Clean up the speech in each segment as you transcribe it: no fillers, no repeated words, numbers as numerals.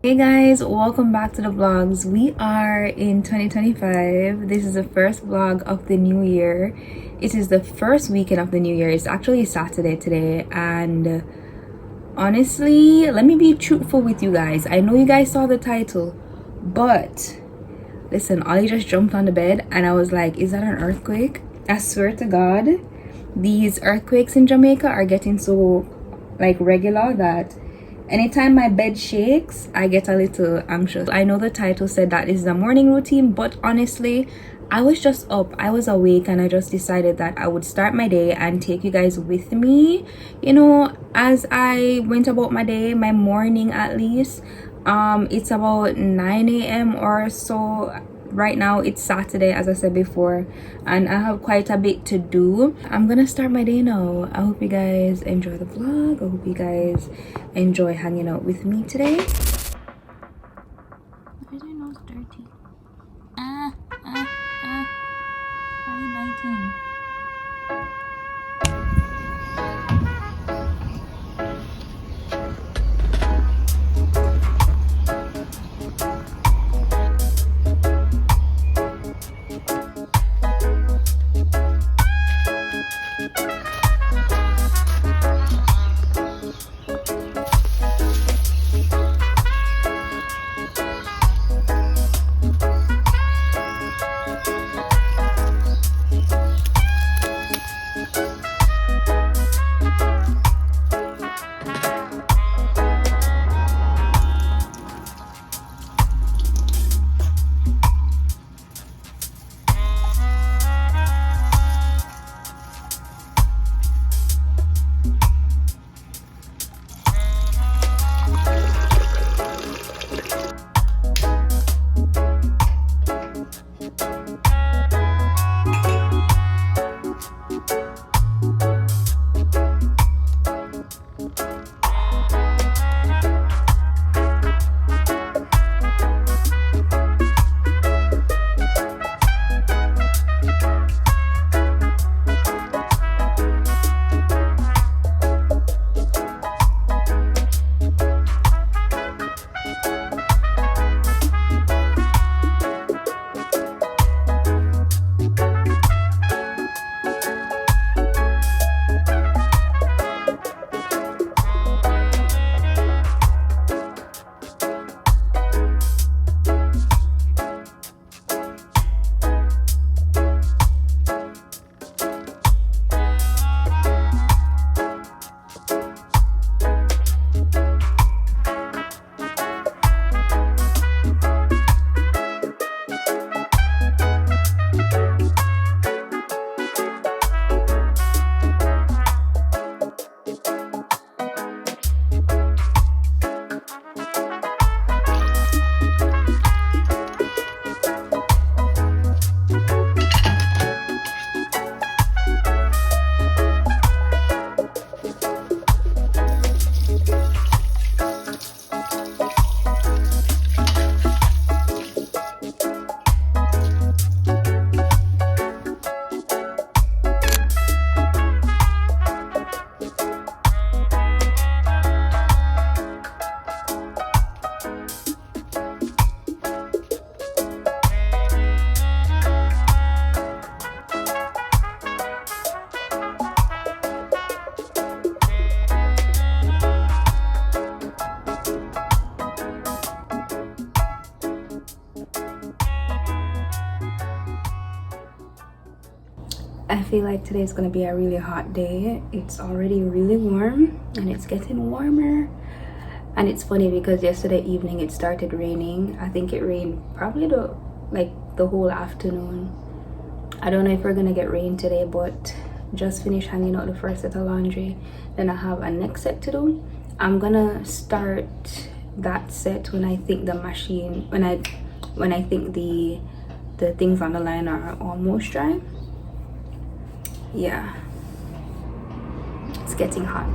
Hey guys, welcome back to the vlogs. We are in 2025. This is the first vlog of the new year. It is the first weekend of the new year. It's actually Saturday today, and honestly, let me be truthful with you guys. I know you guys saw the title, but listen, Ollie just jumped on the bed and I was like, is that an earthquake? I swear to God, these earthquakes in Jamaica are getting so like regular that anytime my bed shakes, I get a little anxious. I know the title said that is the morning routine, but honestly, I was just up, I was awake, and I just decided that I would start my day and take you guys with me, you know, as I went about my day, my morning at least. It's about 9 a.m. or so. Right now it's Saturday, as I said before, and I have quite a bit to do. I'm gonna start my day now. I hope you guys enjoy the vlog. I hope you guys enjoy hanging out with me today. Why is your nose dirty? Why are you biting? I feel like today is gonna be a really hot day. It's already really warm and it's getting warmer. And it's funny because yesterday evening it started raining. I think it rained probably the whole afternoon. I don't know if we're gonna get rain today, but just finished hanging out the first set of laundry. Then I have a next set to do. I'm gonna start that set when I think the machine, when I think the things on the line are almost dry. Yeah, it's getting hot.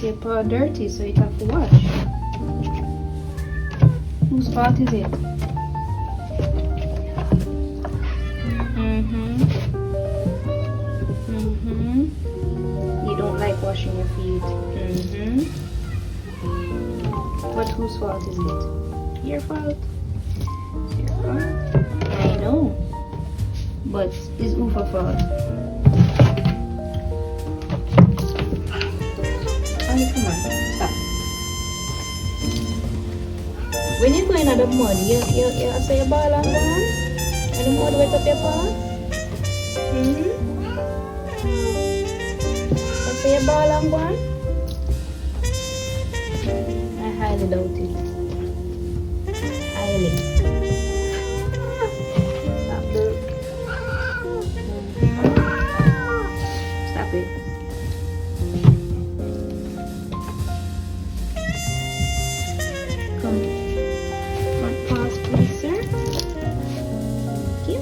your paw dirty, so you have to wash. Whose fault is it? You don't like washing your feet. But whose fault is it? Your fault. It's your fault. I know. But it's Ufa's fault. Oh, come on. Stop. When you go in the mud, you say your ball and go on? And the mud wet up your paw? Say your ball and go on? I highly doubt it. Highly. Stop Stop it. Come. Front paws, please, sir. Thank you.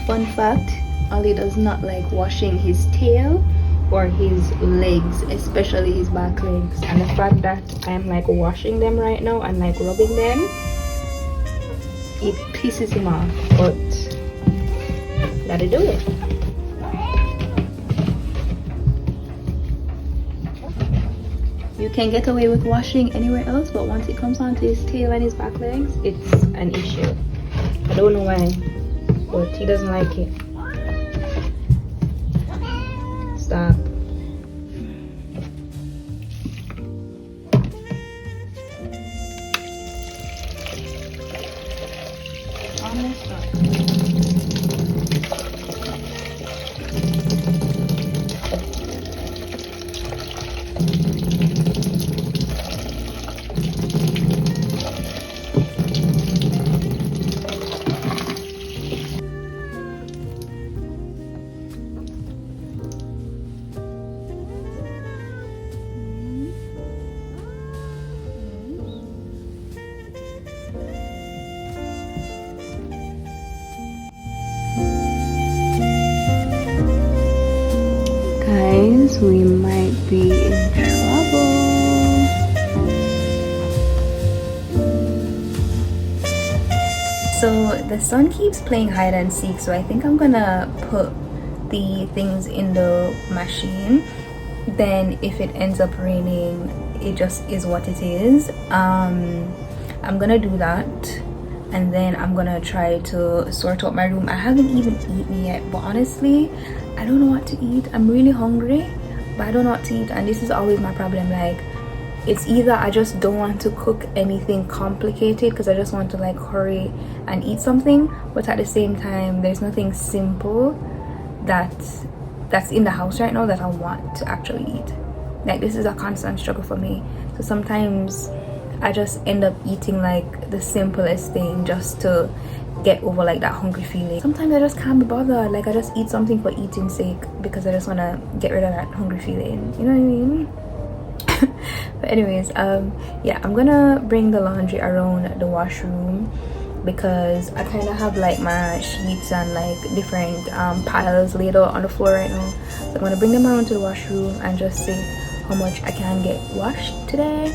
Fun fact, Ollie does not like washing his tail or his legs, especially his back legs. And the fact that I'm like washing them right now and like rubbing them, it pisses him off, but gotta do it. You can get away with washing anywhere else, but once it comes onto his tail and his back legs, it's an issue. I don't know why, but he doesn't like it. Stop. Almost done. Guys, we might be in trouble. So the son keeps playing hide and seek, so I think I'm gonna put the things in the machine. Then if it ends up raining, it just is what it is. I'm gonna do that, and then I'm gonna try to sort out my room. I haven't even eaten yet, but honestly I don't know what to eat. I'm really hungry, but I don't know what to eat, and this is always my problem. Like, it's either I just don't want to cook anything complicated because I just want to like hurry and eat something, but at the same time there's nothing simple that's in the house right now that I want to actually eat. Like, this is a constant struggle for me. So sometimes I just end up eating like the simplest thing just to get over like that hungry feeling. Sometimes I just can't be bothered. Like, I just eat something for eating's sake because I just want to get rid of that hungry feeling, you know what I mean? But anyways, yeah, I'm gonna bring the laundry around the washroom because I kind of have like my sheets and like different piles laid out on the floor right now. So I'm gonna bring them around to the washroom and just see how much I can get washed today.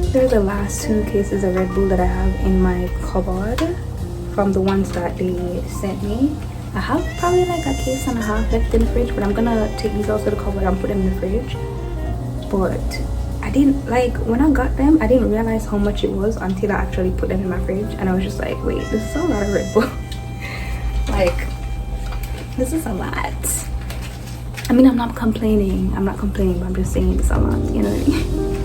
These are the last 2 cases of Red Bull that I have in my cupboard from the ones that they sent me. I have probably like a case and a half left in the fridge, but I'm gonna take these out of the cupboard and put them in the fridge. But I didn't, like, when I got them, I didn't realize how much it was until I actually put them in my fridge, and I was just like, wait, this is a lot of Red Bull. Like, this is a lot. I mean, I'm not complaining, but I'm just saying it's a lot, you know what I mean?